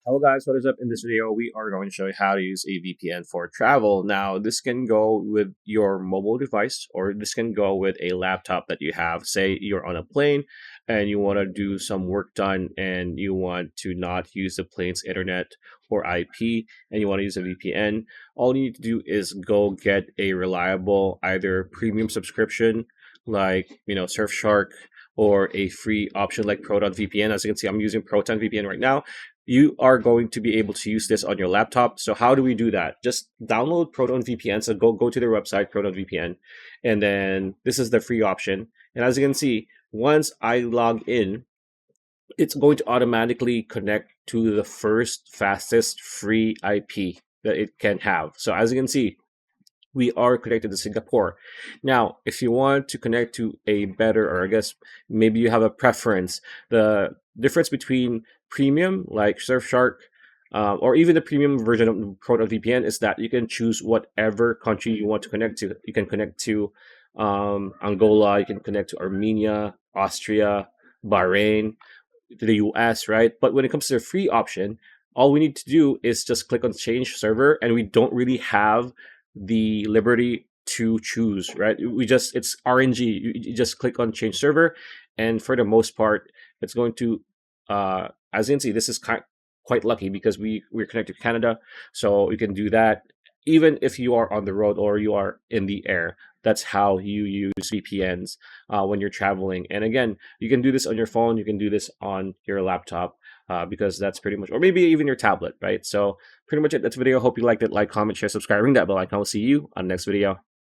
Hello guys, what is up? In this video, we are going to show you how to use a VPN for travel. Now, this can go with your mobile device or this can go with a laptop that you have. Say you're on a plane and you want to do some work done and you want to not use the plane's internet or IP and you want to use a VPN. All you need to do is go get a reliable either premium subscription like, Surfshark or a free option like Proton VPN. As you can see, I'm using Proton VPN right now. You are going to be able to use this on your laptop. So how do we do that? Just download Proton VPN. So go to their website, Proton VPN, and then this is the free option. And as you can see, once I log in, it's going to automatically connect to the first fastest free IP that it can have. So as you can see, we are connected to Singapore. Now, if you want to connect to a better, or I guess maybe you have a preference, the difference between premium like Surfshark or even the premium version of Proton VPN is that you can choose whatever country you want to connect to. You can connect to Angola, you can connect to Armenia, Austria, Bahrain, to the US, right? But when it comes to the free option, all we need to do is just click on change server, and we don't really have the liberty to choose, right? It's RNG. You just click on change server, and for the most part, it's going to, as you can see, this is quite lucky because we're connected to Canada, so you can do that even if you are on the road or you are in the air. That's how you use VPNs when you're traveling. And again, you can do this on your phone, you can do this on your laptop because that's pretty much, or maybe even your tablet, right? So pretty much it. That's the video. Hope you liked it. Like, comment, share, subscribe, ring that bell icon. I'll see you on the next video.